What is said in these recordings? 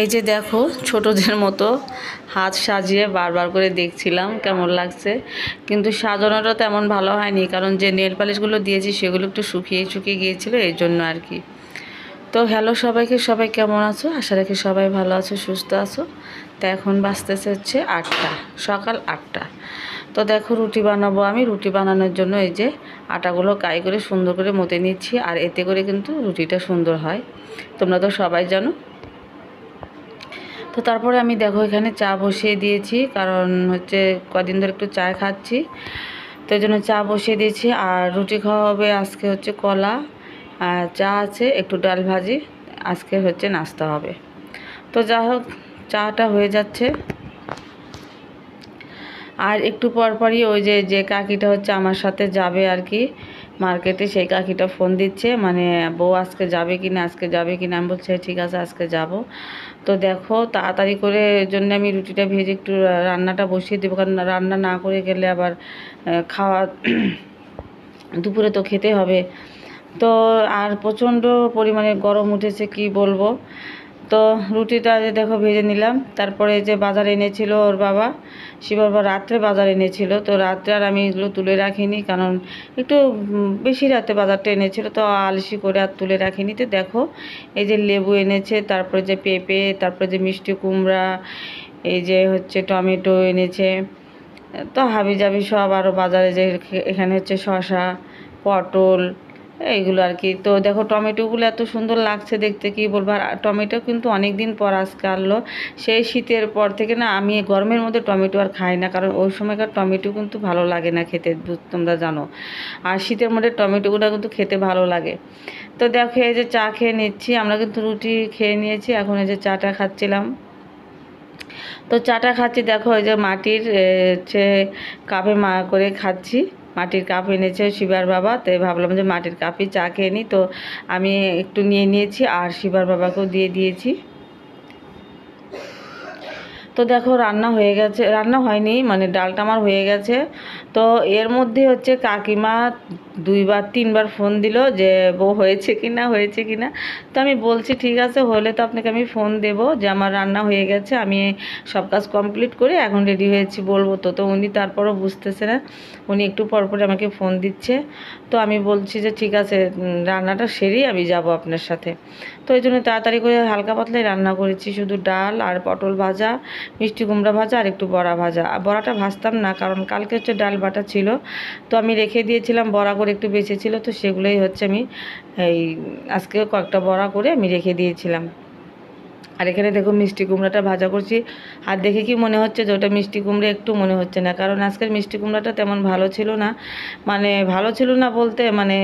এই যে দেখো ছোটদের মতো হাত সাজিয়ে বারবার করে দেখছিলাম কেমন লাগছে, কিন্তু সাজানোটা তেমন ভালো হয়নি, কারণ যে নেল পালিশগুলো দিয়েছি সেগুলো একটু শুকিয়ে শুকিয়ে গিয়েছিলো, এই জন্য আর কি। তো হ্যালো সবাইকে, সবাই কেমন আছো? আশা রাখি সবাই ভালো আছো, সুস্থ আছো। তো এখন বাজতেছে হচ্ছে 8টা, সকাল 8টা। তো দেখো রুটি বানাবো আমি। রুটি বানানোর জন্য এই যে আটাগুলো কাই করে সুন্দর করে মতে নিচ্ছি, আর এতে করে কিন্তু রুটিটা সুন্দর হয়, তোমরা তো সবাই জানো। তো তারপরে আমি দেখো এখানে চা বসিয়ে দিয়েছি, কারণ হচ্ছে কদিন ধরে একটু চা খাচ্ছি, তো এই জন্য চা বসিয়ে দিয়েছি। আর রুটি খাওয়া হবে আজকে হচ্ছে কলা, আর চা আছে, একটু ডাল ভাজি, আজকে হচ্ছে নাস্তা হবে। তো যাই হোক, চাটা হয়ে যাচ্ছে। আর একটু পরপরই ওই যে যে কাকিটা হচ্ছে আমার সাথে যাবে আর কি মার্কেটে, সেই কাকিটা ফোন দিচ্ছে, মানে বউ আজকে যাবে কি না, আজকে যাবে কি না। আমি বলছি ঠিক আছে আজকে যাব। তো দেখো তাড়াতাড়ি করে জন্য আমি রুটিটা ভেজে একটু রান্নাটা বসিয়ে দেবো, কারণ রান্না না করে গেলে আবার খাওয়া দুপুরে তো খেতে হবে। তো আর প্রচণ্ড পরিমাণে গরম উঠেছে, কি বলবো। তো রুটিটা যে দেখো ভেজে নিলাম। তারপরে যে বাজার এনেছিল ওর বাবা, শিবর বাবা রাত্রে বাজার এনেছিল, তো রাত্রে আর আমি এগুলো তুলে রাখিনি, কারণ একটু বেশি রাতে বাজারটা এনেছিল, তো আলসি করে আর তুলে রাখিনি। তো দেখো এই যে লেবু এনেছে, তারপরে যে পেঁপে, তারপরে যে মিষ্টি কুমড়া, এই যে হচ্ছে টমেটো এনেছে, তো হাবি জাবি সব। আরও বাজারে যে এখানে হচ্ছে শসা, পটল, এইগুলো আর কি। তো দেখো টমেটোগুলো এত সুন্দর লাগছে দেখতে, কি বলবো। আর টমেটো কিন্তু অনেক দিন পর আজকে আনলো, সেই শীতের পর থেকে না। আমি গরমের মধ্যে টমেটো আর খাই না, কারণ ওই সময়কার টমেটো কিন্তু ভালো লাগে না খেতে, তোমরা জানো। আর শীতের মধ্যে টমেটোগুলো কিন্তু খেতে ভালো লাগে। তো দেখো এই যে চা খেয়ে নিচ্ছি, আমরা কিন্তু রুটি খেয়ে নিয়েছি, এখন এই যে চাটা খাচ্ছিলাম। তো চাটা খাচ্ছি দেখো ওই যে মাটির হচ্ছে কাপে করে খাচ্ছি। মাটির কাপ এনেছে শিবার বাবা, তাই ভাবলাম যে মাটির কাপে চা খেয়ে নিই। তো আমি একটু নিয়ে নিয়েছি, আর শিবার বাবাকেও দিয়ে দিয়েছি। তো দেখো রান্না হয়ে গেছে, রান্না হয়নি মানে ডালটা আমার হয়ে গেছে। তো এর মধ্যে হচ্ছে কাকিমা 2-3বার ফোন দিল যে বউ হয়েছে কি না, হয়েছে কি না। তো আমি বলছি ঠিক আছে, হলে তো আপনাকে আমি ফোন দেব যে আমার রান্না হয়ে গেছে, আমি সব কাজ কমপ্লিট করে এখন রেডি হয়েছি বলবো। তো উনি তারপরও বুঝতেছে না, উনি একটু পরপরে আমাকে ফোন দিচ্ছে। তো আমি বলছি যে ঠিক আছে, রান্নাটা সেরেই আমি যাব আপনার সাথে। তো এই জন্য তাড়াতাড়ি করে হালকা পাতলাই রান্না করেছি, শুধু ডাল আর পটল ভাজা, মিষ্টি কুমড়া ভাজা, আর একটু বড়া ভাজা। বড়াটা ভাজতাম না, কারণ কালকে হচ্ছে ডাল বাটা ছিল, তো আমি রেখে দিয়েছিলাম, বড়া করে একটু বেঁচে ছিল, তো সেগুলোই হচ্ছে আমি এই আজকে কয়েকটা বড়া করে আমি রেখে দিয়েছিলাম। আর এখানে দেখো মিষ্টি কুমড়াটা ভাজা করছি। আর দেখে কি মনে হচ্ছে যে ওটা মিষ্টি কুমড়া, একটু মনে হচ্ছে না, কারণ আজকের মিষ্টি কুমড়াটা তেমন ভালো ছিল না। মানে ভালো ছিল না বলতে, মানে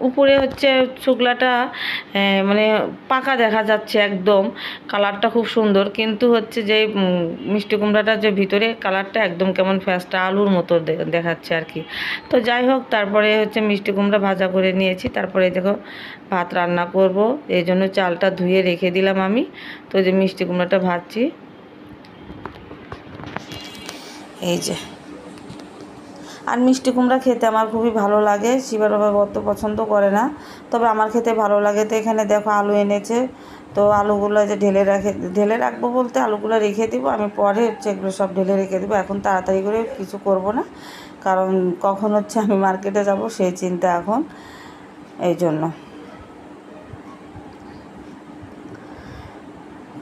উপরে হচ্ছে শুকলাটা মানে পাকা দেখা যাচ্ছে একদম, কালারটা খুব সুন্দর, কিন্তু হচ্ছে যে মিষ্টি কুমড়াটা যে ভিতরে কালারটা একদম কেমন ফ্যাসটা আলুর মতো দেখাচ্ছে আর কি। তো যাই হোক, তারপরে হচ্ছে মিষ্টি কুমড়া ভাজা করে নিয়েছি। তারপরে দেখো ভাত রান্না করব, এই জন্য চালটা ধুয়ে রেখে দিলাম আমি। তো যে মিষ্টি কুমড়াটা ভাজছি, এই যে। আর মিষ্টি কুমড়া খেতে আমার খুবই ভালো লাগে, শিবার বাবা অত পছন্দ করে না, তবে আমার খেতে ভালো লাগে। তো এখানে দেখো আলু এনেছে, তো আলুগুলো যে ঢেলে রাখবো বলতে আলুগুলো রেখে দিব, আমি পরে হচ্ছে এগুলো সব ঢেলে রেখে দেবো। এখন তাড়াতাড়ি করে কিছু করব না, কারণ কখন হচ্ছে আমি মার্কেটে যাব সেই চিন্তা এখন, এই জন্য।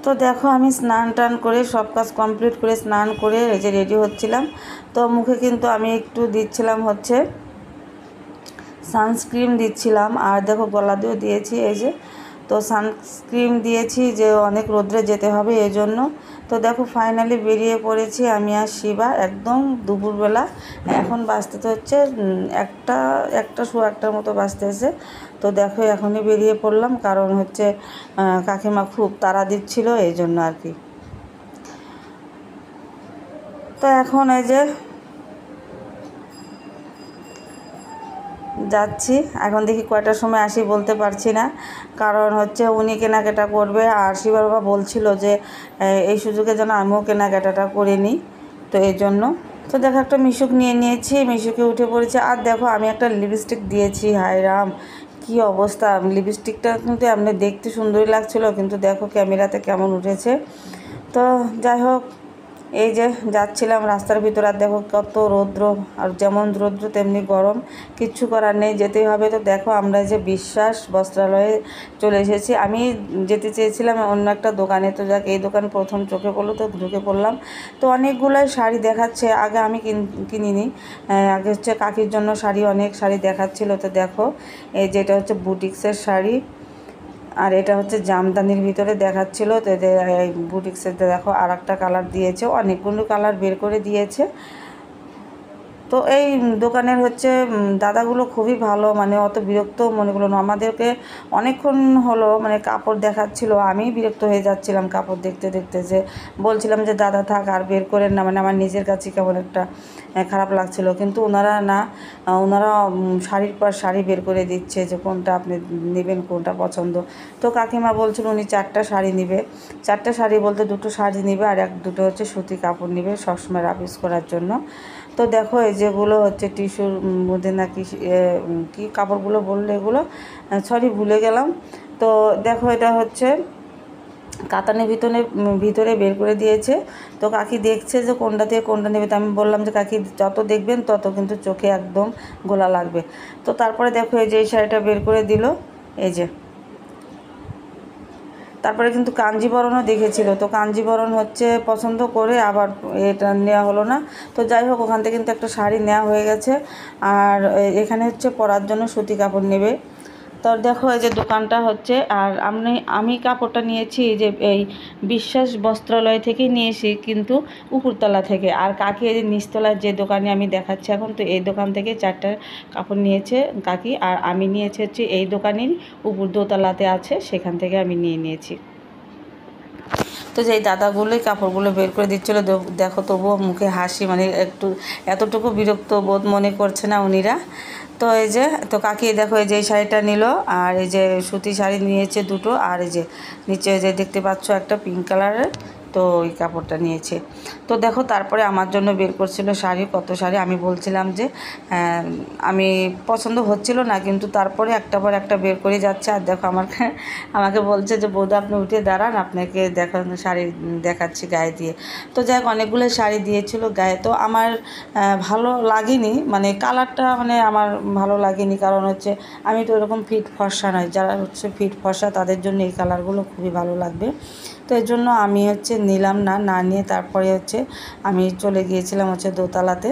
তো দেখো আমি স্নান টান করে সব কাজ কমপ্লিট করে স্নান করে এই যে রেডি হচ্ছিলাম। তো মুখে কিন্তু আমি একটু দিচ্ছিলাম হচ্ছে সানস্ক্রিন দিচ্ছিলাম, আর দেখো গলা দিয়েও দিয়েছি এই যে। তো সানস্ক্রিন দিয়েছি যে অনেক রোদ্রে যেতে হবে এই জন্য। তো দেখো ফাইনালি বেরিয়ে পড়েছি আমি আর শিবা একদম দুপুরবেলা। এখন বাজতে তো হচ্ছে একটা সোয়া একটার মতো বাজতেছে। তো দেখো এখনই বেরিয়ে পড়লাম, কারণ হচ্ছে কাকিমা খুব তাড়া দিচ্ছিল এই জন্য আর কি। তো এখন এই যে যাচ্ছি, এখন দেখি কয়টার সময় আসি বলতে পারছি না, কারণ হচ্ছে উনি কেনাকাটা করবে, আর শিবার বাবা বলছিল যে এই সুযোগে যেন আমিও কেনাকাটাটা করে নিই, তো এই জন্য। তো দেখো একটা মিশুক নিয়ে নিয়েছি, মিশুকে উঠে পড়েছে। আর দেখো আমি একটা লিপস্টিক দিয়েছি, হায় রাম কি অবস্থা, লিপস্টিকটা কিন্তু এমনি দেখতে সুন্দরই লাগছিল, কিন্তু দেখো ক্যামেরাতে কেমন উঠেছে। তো যাই হোক, এই যে যাচ্ছিলাম রাস্তার ভিতর, আর দেখো কত রৌদ্র, আর যেমন রৌদ্র তেমনি গরম, কিচ্ছু করার নেই, যেতেই হবে। তো দেখো আমরা যে বিশ্বাস বস্ত্রালয়ে চলে এসেছি। আমি যেতে চেয়েছিলাম অন্য একটা দোকানে, তো যাক এই দোকান প্রথম চোখে পড়লো, তো ঢুকে পড়লাম। তো অনেকগুলোই শাড়ি দেখাচ্ছে, আগে আমি কিনিনি, আগে হচ্ছে কাকির জন্য শাড়ি, অনেক শাড়ি দেখাচ্ছিলো। তো দেখো এই যেটা হচ্ছে বুটিক্সের শাড়ি, আর এটা হচ্ছে জামদানির ভিতরে দেখাচ্ছিলো। তো এই বুটিক্সের দেখো আর একটা কালার দিয়েছে, অনেকগুলো কালার বের করে দিয়েছে। তো এই দোকানের হচ্ছে দাদাগুলো খুবই ভালো, মানে অত বিরক্ত মনে করলো না আমাদেরকে। অনেকক্ষণ হলো মানে কাপড় দেখাচ্ছিল, আমি বিরক্ত হয়ে যাচ্ছিলাম কাপড় দেখতে দেখতে, যে বলছিলাম যে দাদা থাক আর বের করেন না, মানে আমার নিজের কাছে কেমন একটা খারাপ লাগছিল। কিন্তু ওনারা না, ওনারা শাড়ির পর শাড়ি বের করে দিচ্ছে যে কোনটা আপনি নেবেন, কোনটা পছন্দ। তো কাকিমা বলছিল উনি 4টা শাড়ি নেবে, 4টা শাড়ি বলতে 2টো শাড়ি নেবে, আর দুটো হচ্ছে সুতি কাপড় নেবে সবসময় রাফ করার জন্য। তো দেখো এই যেগুলো হচ্ছে টিস্যুর মধ্যে নাকি কি কাপড়গুলো বললে এগুলো, সরি ভুলে গেলাম। তো দেখো এটা হচ্ছে কাতানের ভিতরে বের করে দিয়েছে। তো কাকি দেখছে যে কোনটা থেকে কোনটা নেবে। তো আমি বললাম যে কাকি যত দেখবেন তত কিন্তু চোখে একদম গোলা লাগবে। তো তারপরে দেখো এই যে এই শাড়িটা বের করে দিল, এই যে। তারপরে কিন্তু কাঞ্জিবরণও দেখেছিল, তো কাঞ্জিবরণ হচ্ছে পছন্দ করে আবার এটা নেওয়া হলো না। তো যাই হোক ওখান থেকে কিন্তু একটা শাড়ি নেওয়া হয়ে গেছে, আর এখানে হচ্ছে পরার জন্য সুতি কাপড় নেবে। তো দেখো এই যে দোকানটা হচ্ছে, আর আমি কাপড়টা নিয়েছি যে এই বিশ্বাস বস্ত্রালয় থেকেই নিয়েছি, কিন্তু উপরতলা থেকে। আর কাকি এই যে নিচতলার যে দোকানে আমি দেখাচ্ছি এখন, তো এই দোকান থেকে 4টা কাপড় নিয়েছে কাকি, আর আমি নিয়েছি হচ্ছে এই দোকানেরই উপর দোতলাতে আছে, সেখান থেকে আমি নিয়েছি। তো যে এই দাদাগুলোই কাপড়গুলো বের করে দিচ্ছিলো, দেখো তবুও মুখে হাসি, মানে একটু এতটুকু বিরক্ত বোধ মনে করছে না উনিরা। তো এই যে তো কাকি দেখো এই যে এই শাড়িটা নিল, আর এই যে সুতি শাড়ি নিয়েছে 2টো, আর এই যে নিচে যে দেখতে পাচ্ছ একটা পিঙ্ক কালারের, তো ওই কাপড়টা নিয়েছে। তো দেখো তারপরে আমার জন্য বের করছিল শাড়ি, কত শাড়ি। আমি বলছিলাম যে আমি পছন্দ হচ্ছিল না, কিন্তু তারপরে একটার পর একটা বের করে যাচ্ছে। আর দেখো আমাকে বলছে যে বৌদা আপনি উঠে দাঁড়ান, আপনাকে দেখানো শাড়ি দেখাচ্ছি গায়ে দিয়ে। তো যাই হোক অনেকগুলো শাড়ি দিয়েছিল গায়ে, তো আমার ভালো লাগেনি, মানে কালারটা মানে আমার ভালো লাগেনি, কারণ হচ্ছে আমি তো এরকম ফিট ফর্সা নয়, যারা হচ্ছে ফিট ফর্সা তাদের জন্য এই কালারগুলো খুবই ভালো লাগবে। তো এর জন্য আমি হচ্ছে নিলাম না নিয়ে তারপরে হচ্ছে আমি চলে গিয়েছিলাম হচ্ছে দোতলাতে।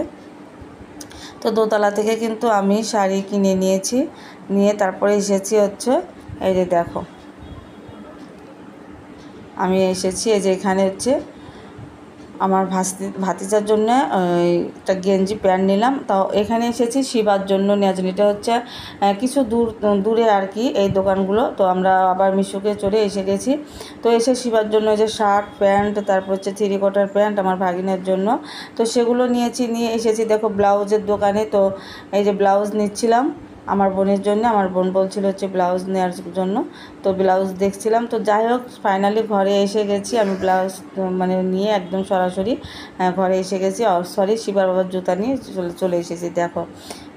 তো দোতলা থেকে কিন্তু আমি শাড়ি কিনে নিয়েছি, নিয়ে তারপরে এসেছি হচ্ছে এই যে দেখো আমি এসেছি এই যে এখানে হচ্ছে আমার ভাতিজার জন্য একটা গেঞ্জি প্যান্ট নিলাম। তাও এখানে এসেছি শিবার জন্য নেওয়ার জন্য, এটা হচ্ছে কিছু দূরে আর কি এই দোকানগুলো। তো আমরা আবার মিশোকে চড়ে এসে গেছি। তো এসে শিবার জন্য যে শার্ট প্যান্ট, তারপর হচ্ছে 3/4 প্যান্ট আমার ভাগিনের জন্য, তো সেগুলো নিয়ে এসেছি। দেখো ব্লাউজের দোকানে, তো এই যে ব্লাউজ নিচ্ছিলাম আমার বোনের জন্য, আমার বোন বলছিল হচ্ছে ব্লাউজ নেওয়ার জন্য, তো ব্লাউজ দেখছিলাম। তো যাই হোক ফাইনালি ঘরে এসে গেছি, আমি ব্লাউজ মানে নিয়ে একদম সরাসরি ঘরে এসে গেছি। সরি শিবার বাবার জুতা নিয়ে চলে এসেছি। দেখো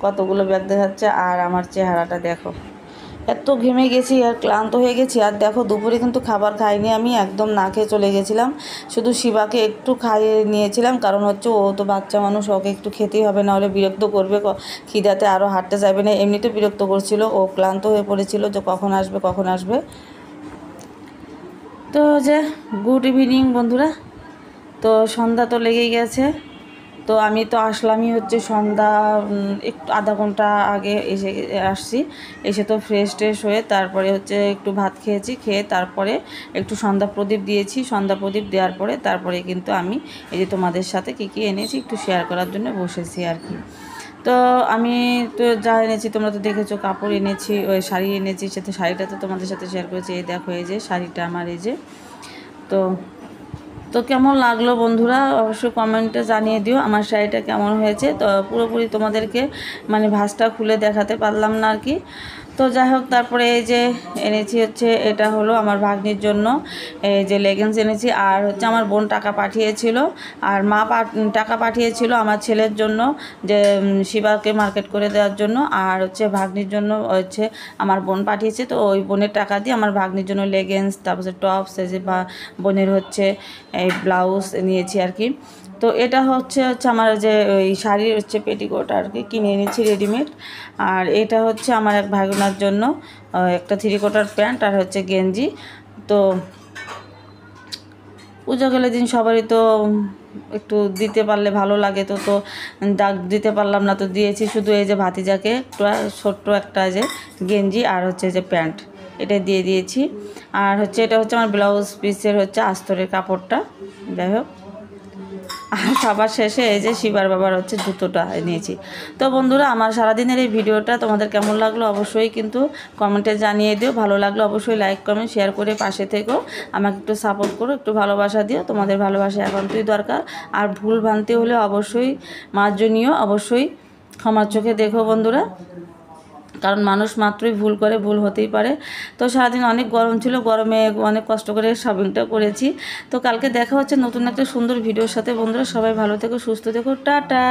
কতগুলো ব্যাগ দেখাচ্ছে, আর আমার চেহারাটা দেখো, এত ঘেমে গেছি আর ক্লান্ত হয়ে গেছি। আর দেখো দুপুরে কিন্তু খাবার খাইনি, আমি একদম না খেয়ে চলে গেছিলাম, শুধু শিবাকে একটু খাইয়ে নিয়েছিলাম, কারণ হচ্ছে ও তো বাচ্চা মানুষ, ওকে একটু খেতেই হবে, না হলে বিরক্ত করবে, খিদাতে আরও হাঁটতে চাইবে না। এমনিতে বিরক্ত করছিল, ও ক্লান্ত হয়ে পড়েছিল যে কখন আসবে। তো যে গুড ইভিনিং বন্ধুরা, তো সন্ধ্যা তো লেগেই গেছে। তো আমি তো আসলামই হচ্ছে সন্ধ্যা একটু আধা ঘন্টা আগে আসছি। এসে তো ফ্রেশ হয়ে তারপরে হচ্ছে একটু ভাত খেয়েছি, খেয়ে তারপরে একটু সন্ধ্যা প্রদীপ দিয়েছি। সন্ধ্যা প্রদীপ দেওয়ার পরে তারপরে কিন্তু আমি এই যে তোমাদের সাথে কী এনেছি একটু শেয়ার করার জন্য বসেছি আর কি। তো আমি তো যা এনেছি তোমরা তো দেখেছো, কাপড় এনেছি, ওই শাড়ি এনেছি, সাথে শাড়িটা তো তোমাদের সাথে শেয়ার করেছি। এই দেখো এই যে শাড়িটা আমার, এই যে। তো তো কেমন লাগলো বন্ধুরা অবশ্যই কমেন্টে জানিয়ে দিও আমার শাড়িটা কেমন হয়েছে। তো পুরোপুরি তোমাদেরকে মানে ভাঁজটা খুলে দেখাতে পারলাম না আর কি। তো যাই হোক, তারপরে এই যে এনেছি হচ্ছে, এটা হলো আমার ভাগ্নির জন্য এই যে লেগিংস এনেছি। আর হচ্ছে আমার বোন টাকা পাঠিয়েছিল, আর মা টাকা পাঠিয়েছিল আমার ছেলের জন্য, যে শিবাকে মার্কেট করে দেওয়ার জন্য। আর হচ্ছে ভাগ্নির জন্য হচ্ছে আমার বোন পাঠিয়েছে, তো ওই বোনের টাকা দিয়ে আমার ভাগ্নির জন্য লেগিংস, তারপরে টপস, এই যে বা বোনের হচ্ছে এই ব্লাউজ নিয়েছি আর কি। তো এটা হচ্ছে আমার যে ওই শাড়ির হচ্ছে পেটিকোট আর কি, কিনে এনেছি রেডিমেড। আর এটা হচ্ছে আমার এক ভাগনার জন্য একটা 3/4 প্যান্ট আর হচ্ছে গেঞ্জি। তো পুজো গেলে দিন সবারই তো একটু দিতে পারলে ভালো লাগে, তো তো দিতে পারলাম না, তো দিয়েছি শুধু এই যে ভাতিজাকে একটা ছোট্ট একটা যে গেঞ্জি আর হচ্ছে যে প্যান্ট, এটা দিয়ে দিয়েছি। আর হচ্ছে এটা হচ্ছে আমার ব্লাউজ পিসের হচ্ছে আস্তরের কাপড়টা। যাই হোক, আর সবার শেষে এই যে শিবার বাবার হচ্ছে জুতোটা নিয়েছি। তো বন্ধুরা, আমার সারাদিনের এই ভিডিওটা তোমাদের কেমন লাগলো অবশ্যই কিন্তু কমেন্টে জানিয়ে দিও। ভালো লাগলো অবশ্যই লাইক কমেন্ট শেয়ার করে পাশে থেকো, আমাকে একটু সাপোর্ট করো, একটু ভালোবাসা দিও। তোমাদের ভালোবাসা একান্তই দরকার। আর ভুল ভ্রান্তি হলে অবশ্যই মার্জনীয়, অবশ্যই ক্ষমার চোখে দেখো বন্ধুরা, কারণ মানুষ মাত্রই ভুল করে, ভুল হতেই পারে। তো সারাদিন অনেক গরম ছিল, গরমে অনেক কষ্ট করে শপিংটা করেছি। তো কালকে দেখা হচ্ছে নতুন একটা সুন্দর ভিডিওর সাথে বন্ধুরা। সবাই ভালো থেকো, সুস্থ থেকো, টাটা।